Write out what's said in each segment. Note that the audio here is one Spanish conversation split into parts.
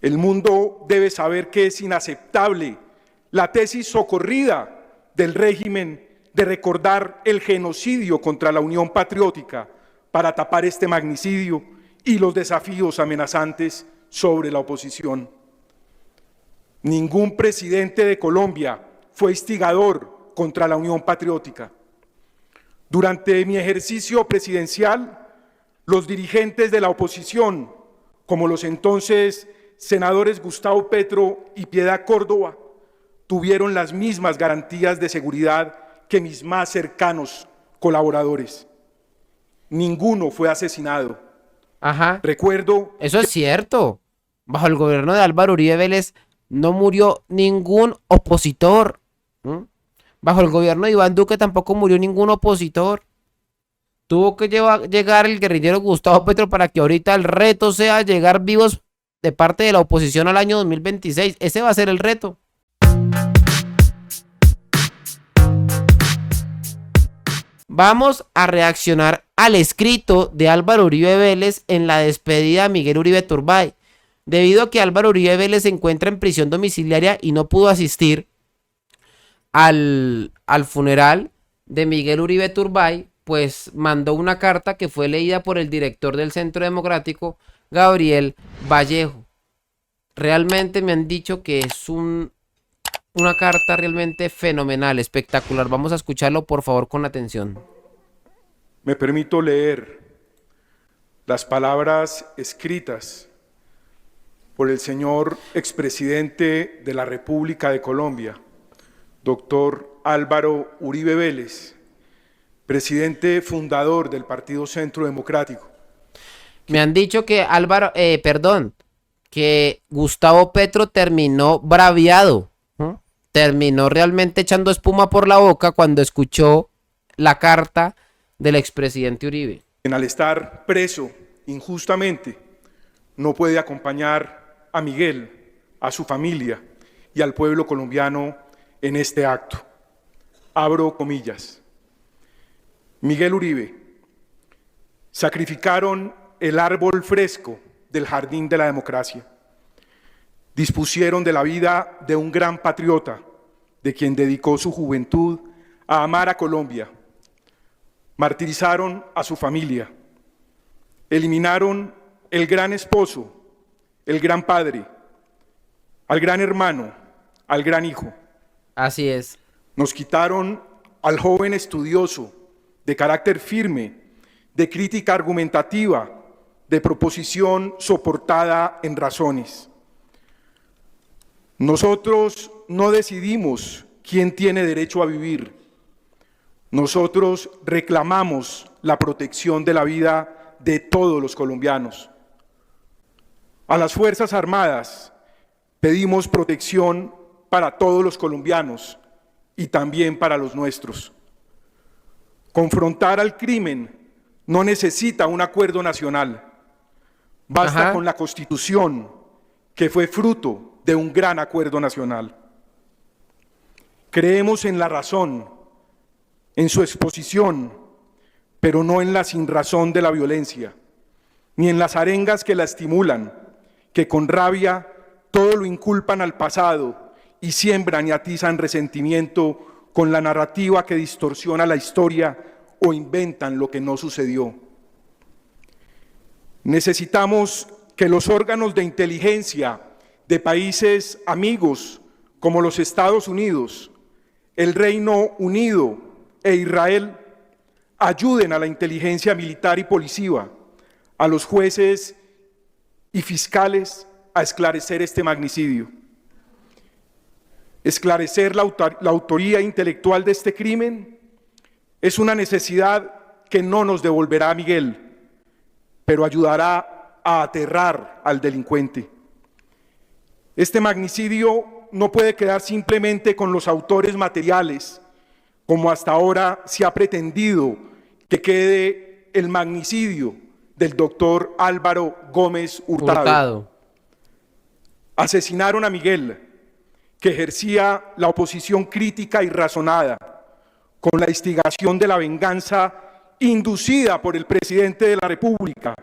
El mundo debe saber que es inaceptable la tesis socorrida del régimen de recordar el genocidio contra la Unión Patriótica para tapar este magnicidio y los desafíos amenazantes sobre la oposición. Ningún presidente de Colombia fue instigador contra la Unión Patriótica. Durante mi ejercicio presidencial, los dirigentes de la oposición, como los entonces senadores Gustavo Petro y Piedad Córdoba, tuvieron las mismas garantías de seguridad que mis más cercanos colaboradores. Ninguno fue asesinado. Ajá. Recuerdo... Eso es cierto. Bajo el gobierno de Álvaro Uribe Vélez no murió ningún opositor. Bajo el gobierno de Iván Duque tampoco murió ningún opositor. Tuvo que llegar el guerrillero Gustavo Petro para que ahorita el reto sea llegar vivos de parte de la oposición al año 2026. Ese va a ser el reto. Vamos a reaccionar al escrito de Álvaro Uribe Vélez en la despedida a Miguel Uribe Turbay. Debido a que Álvaro Uribe Vélez se encuentra en prisión domiciliaria y no pudo asistir al funeral de Miguel Uribe Turbay, pues mandó una carta que fue leída por el director del Centro Democrático, Gabriel Vallejo. Realmente me han dicho que es una carta realmente fenomenal, espectacular. Vamos a escucharlo por favor con atención. Me permito leer las palabras escritas por el señor expresidente de la República de Colombia, doctor Álvaro Uribe Vélez, presidente fundador del Partido Centro Democrático. Me han dicho que que Gustavo Petro terminó braviado, terminó realmente echando espuma por la boca cuando escuchó la carta del expresidente Uribe. Al estar preso injustamente, no puede acompañar a Miguel, a su familia y al pueblo colombiano en este acto. Abro comillas. Miguel Uribe, sacrificaron el árbol fresco del jardín de la democracia. Dispusieron de la vida de un gran patriota, de quien dedicó su juventud a amar a Colombia. Martirizaron a su familia. Eliminaron el gran esposo, el gran padre, al gran hermano, al gran hijo. Así es. Nos quitaron al joven estudioso, de carácter firme, de crítica argumentativa, de proposición soportada en razones. Nosotros no decidimos quién tiene derecho a vivir. Nosotros reclamamos la protección de la vida de todos los colombianos. A las Fuerzas Armadas pedimos protección para todos los colombianos y también para los nuestros. Confrontar al crimen no necesita un acuerdo nacional. Basta con la Constitución, que fue fruto de un gran acuerdo nacional. Creemos en la razón, en su exposición, pero no en la sinrazón de la violencia, ni en las arengas que la estimulan, que con rabia todo lo inculpan al pasado y siembran y atizan resentimiento con la narrativa que distorsiona la historia o inventan lo que no sucedió. Necesitamos que los órganos de inteligencia de países amigos como los Estados Unidos, el Reino Unido e Israel ayuden a la inteligencia militar y policía, a los jueces y fiscales a esclarecer este magnicidio. Esclarecer la autoría intelectual de este crimen es una necesidad que no nos devolverá a Miguel, pero ayudará a aterrar al delincuente. Este magnicidio no puede quedar simplemente con los autores materiales, como hasta ahora se ha pretendido que quede el magnicidio del doctor Álvaro Gómez Hurtado. Asesinaron a Miguel, que ejercía la oposición crítica y razonada, con la instigación de la venganza inducida por el presidente de la República,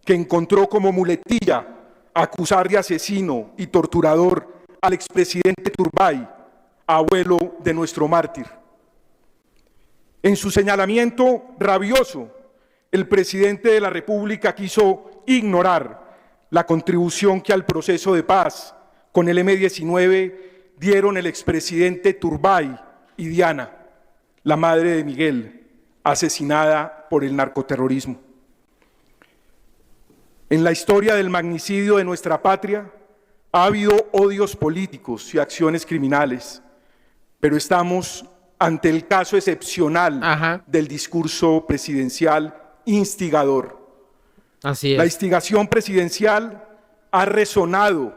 que encontró como muletilla acusar de asesino y torturador al expresidente Turbay, abuelo de nuestro mártir. En su señalamiento rabioso, el presidente de la República quiso ignorar la contribución que al proceso de paz con el M-19 dieron el expresidente Turbay y Diana, la madre de Miguel, asesinada por el narcoterrorismo. En la historia del magnicidio de nuestra patria ha habido odios políticos y acciones criminales, pero estamos ante el caso excepcional del discurso presidencial instigador. Así es. La instigación presidencial ha resonado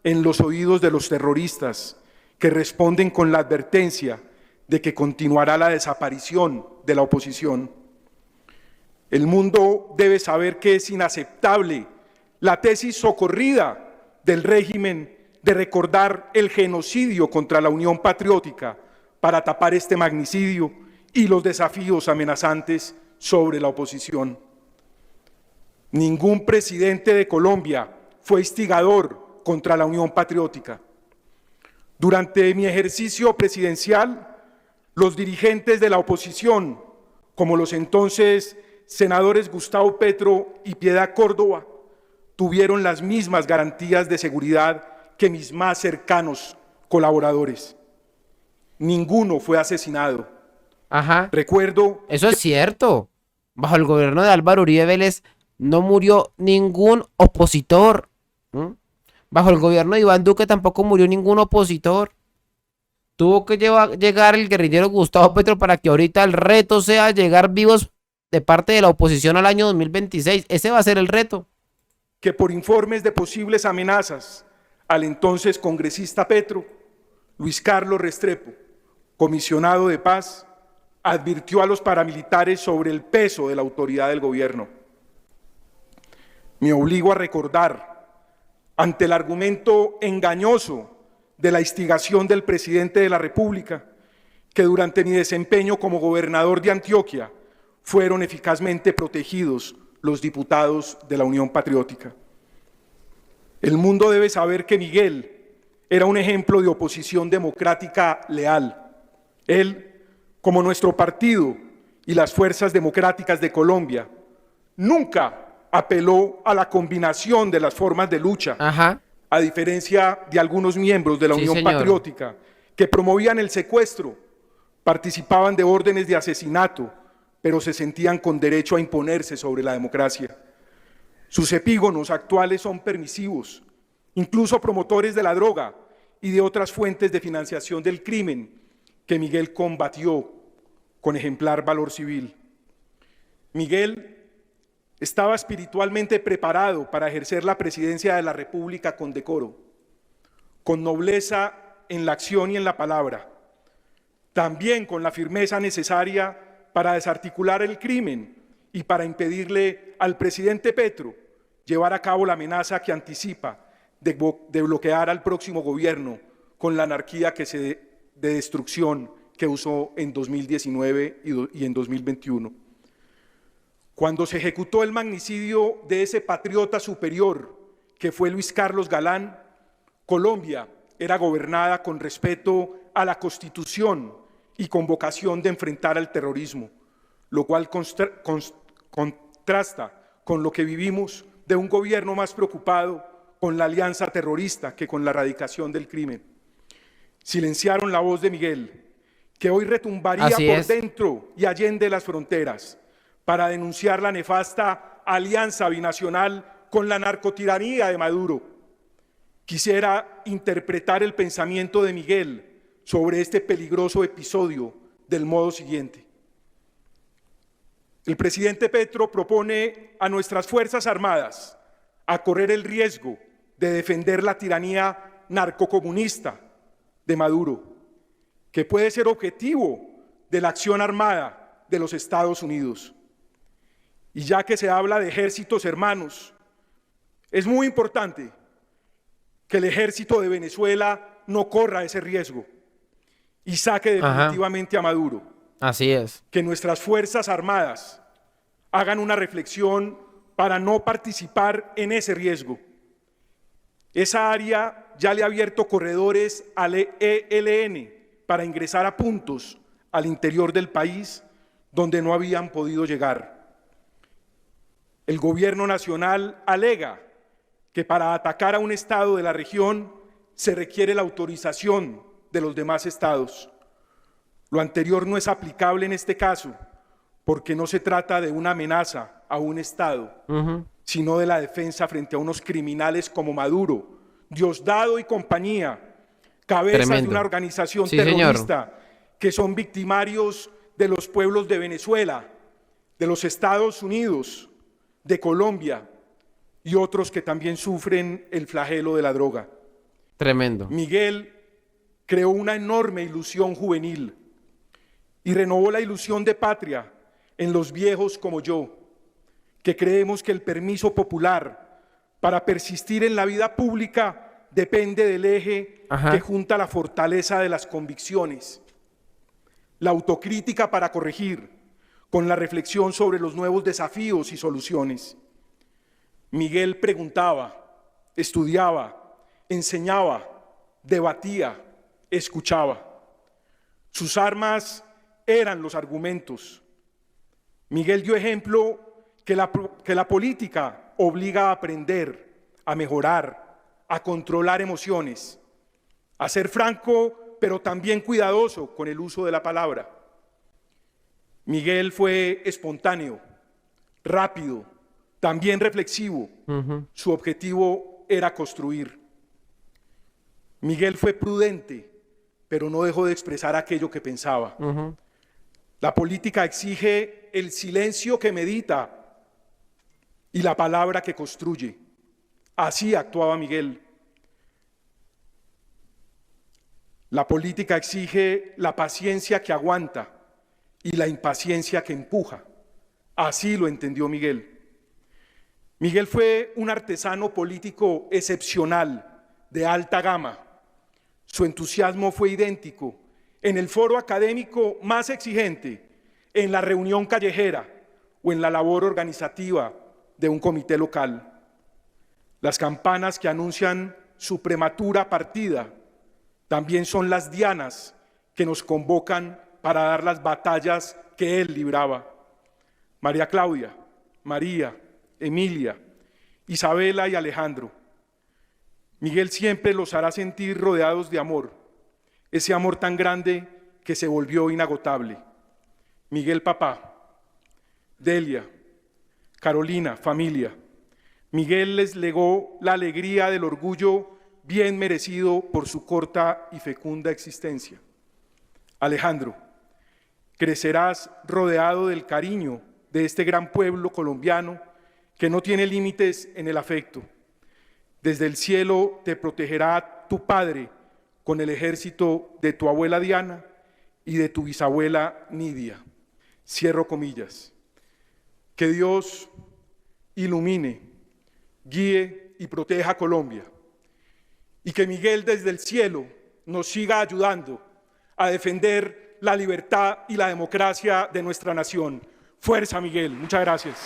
en los oídos de los terroristas, que responden con la advertencia de que continuará la desaparición de la oposición. El mundo debe saber que es inaceptable la tesis socorrida del régimen de recordar el genocidio contra la Unión Patriótica para tapar este magnicidio y los desafíos amenazantes sobre la oposición. Ningún presidente de Colombia fue instigador contra la Unión Patriótica. Durante mi ejercicio presidencial, los dirigentes de la oposición, como los entonces senadores Gustavo Petro y Piedad Córdoba, tuvieron las mismas garantías de seguridad que mis más cercanos colaboradores. Ninguno fue asesinado. Recuerdo... Eso es cierto. Bajo el gobierno de Álvaro Uribe Vélez no murió ningún opositor. Bajo el gobierno de Iván Duque tampoco murió ningún opositor. Tuvo que llegar el guerrillero Gustavo Petro para que ahorita el reto sea llegar vivos de parte de la oposición al año 2026. Ese va a ser el reto. Que por informes de posibles amenazas al entonces congresista Petro, Luis Carlos Restrepo, comisionado de paz, advirtió a los paramilitares sobre el peso de la autoridad del gobierno. Me obligo a recordar, ante el argumento engañoso de la instigación del presidente de la República, que durante mi desempeño como gobernador de Antioquia fueron eficazmente protegidos los diputados de la Unión Patriótica. El mundo debe saber que Miguel era un ejemplo de oposición democrática leal. Él, como nuestro partido y las fuerzas democráticas de Colombia, nunca apeló a la combinación de las formas de lucha, a diferencia de algunos miembros de la Unión Patriótica que promovían el secuestro, participaban de órdenes de asesinato, pero se sentían con derecho a imponerse sobre la democracia. Sus epígonos actuales son permisivos, incluso promotores de la droga y de otras fuentes de financiación del crimen que Miguel combatió con ejemplar valor civil. Miguel estaba espiritualmente preparado para ejercer la presidencia de la República con decoro, con nobleza en la acción y en la palabra, también con la firmeza necesaria para desarticular el crimen y para impedirle al presidente Petro llevar a cabo la amenaza que anticipa de bloquear al próximo gobierno con la anarquía de destrucción que usó en 2019 y en 2021. Cuando se ejecutó el magnicidio de ese patriota superior que fue Luis Carlos Galán, Colombia era gobernada con respeto a la Constitución y con vocación de enfrentar al terrorismo, lo cual contrasta con lo que vivimos de un gobierno más preocupado con la alianza terrorista que con la erradicación del crimen. Silenciaron la voz de Miguel, que hoy retumbaría por dentro y allende las fronteras, para denunciar la nefasta alianza binacional con la narcotiranía de Maduro. Quisiera interpretar el pensamiento de Miguel sobre este peligroso episodio del modo siguiente. El presidente Petro propone a nuestras Fuerzas Armadas a correr el riesgo de defender la tiranía narcocomunista de Maduro, que puede ser objetivo de la acción armada de los Estados Unidos. Y ya que se habla de ejércitos hermanos, es muy importante que el ejército de Venezuela no corra ese riesgo y saque definitivamente a Maduro. Así es. Que nuestras Fuerzas Armadas hagan una reflexión para no participar en ese riesgo Esa área ya le ha abierto corredores al ELN para ingresar a puntos al interior del país donde no habían podido llegar. El gobierno nacional alega que para atacar a un estado de la región se requiere la autorización de los demás estados. Lo anterior no es aplicable en este caso, porque no se trata de una amenaza a un estado, sino de la defensa frente a unos criminales como Maduro, Diosdado y compañía, cabezas de una organización terrorista, señor, que son victimarios de los pueblos de Venezuela, de los Estados Unidos, de Colombia y otros que también sufren el flagelo de la droga. Tremendo. Miguel creó una enorme ilusión juvenil y renovó la ilusión de patria en los viejos como yo, que creemos que el permiso popular para persistir en la vida pública depende del eje que junta la fortaleza de las convicciones, la autocrítica para corregir, con la reflexión sobre los nuevos desafíos y soluciones. Miguel preguntaba, estudiaba, enseñaba, debatía, escuchaba. Sus armas eran los argumentos. Miguel dio ejemplo que la política obliga a aprender, a mejorar, a controlar emociones, a ser franco, pero también cuidadoso con el uso de la palabra. Miguel fue espontáneo, rápido, también reflexivo. Su objetivo era construir. Miguel fue prudente, pero no dejó de expresar aquello que pensaba. La política exige el silencio que medita y la palabra que construye. Así actuaba Miguel. La política exige la paciencia que aguanta y la impaciencia que empuja. Así lo entendió Miguel. Miguel fue un artesano político excepcional, de alta gama. Su entusiasmo fue idéntico en el foro académico más exigente, en la reunión callejera o en la labor organizativa de un comité local. Las campanas que anuncian su prematura partida también son las dianas que nos convocan para dar las batallas que él libraba. María Claudia, María, Emilia, Isabela y Alejandro. Miguel siempre los hará sentir rodeados de amor, ese amor tan grande que se volvió inagotable. Miguel papá, Delia, Carolina, familia. Miguel les legó la alegría del orgullo bien merecido por su corta y fecunda existencia. Alejandro, crecerás rodeado del cariño de este gran pueblo colombiano que no tiene límites en el afecto. Desde el cielo te protegerá tu padre con el ejército de tu abuela Diana y de tu bisabuela Nidia. Cierro comillas. Que Dios ilumine, guíe y proteja a Colombia. Y que Miguel desde el cielo nos siga ayudando a defender la libertad y la democracia de nuestra nación. Fuerza, Miguel. Muchas gracias.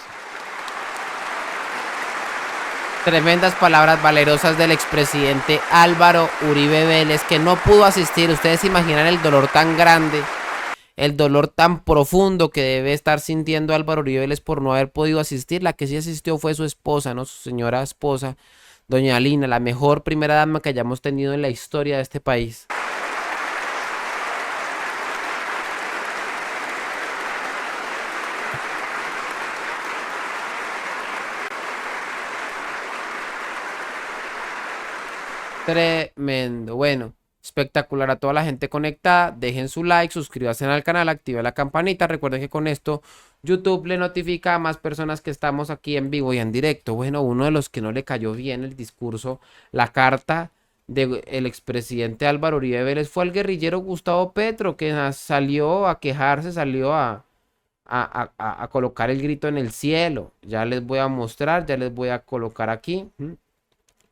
Tremendas palabras valerosas del expresidente Álvaro Uribe Vélez, que no pudo asistir. Ustedes se imaginan el dolor tan grande, el dolor tan profundo que debe estar sintiendo Álvaro Uribe Vélez por no haber podido asistir. La que sí asistió fue su esposa, ¿no? Su señora esposa, doña Lina, la mejor primera dama que hayamos tenido en la historia de este país. Tremendo. Bueno, espectacular a toda la gente conectada. Dejen su like, suscríbanse al canal, activen la campanita. Recuerden que con esto YouTube le notifica a más personas que estamos aquí en vivo y en directo. Bueno, uno de los que no le cayó bien el discurso, la carta del expresidente Álvaro Uribe Vélez fue el guerrillero Gustavo Petro, que salió a quejarse, salió a colocar el grito en el cielo. Ya les voy a mostrar, ya les voy a colocar aquí.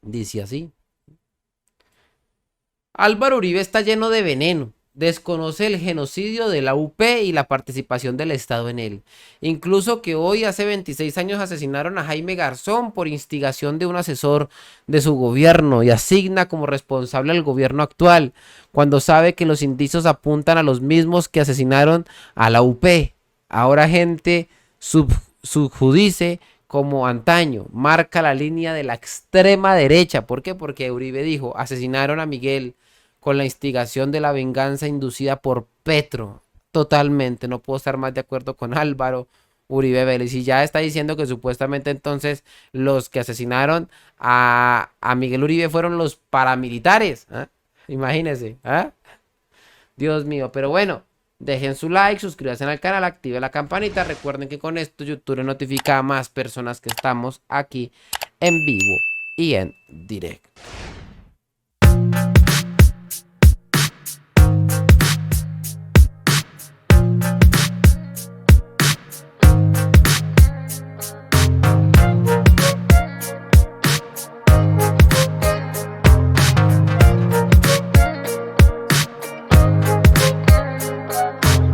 Dice así: Álvaro Uribe está lleno de veneno. desconoce el genocidio de la UP y la participación del Estado en él. Incluso que hoy, hace 26 años, asesinaron a Jaime Garzón por instigación de un asesor de su gobierno y asigna como responsable al gobierno actual, cuando sabe que los indicios apuntan a los mismos que asesinaron a la UP. Ahora gente subjudice como antaño, marca la línea de la extrema derecha. ¿Por qué? Porque Uribe dijo, asesinaron a Miguel con la instigación de la venganza inducida por Petro. Totalmente, no puedo estar más de acuerdo con Álvaro Uribe Vélez. Y ya está diciendo que supuestamente entonces los que asesinaron a Miguel Uribe fueron los paramilitares. ¿Eh? Imagínense. ¿Eh? Dios mío, pero bueno, dejen su like, suscríbanse al canal, activen la campanita. Recuerden que con esto YouTube les notifica a más personas que estamos aquí en vivo y en directo.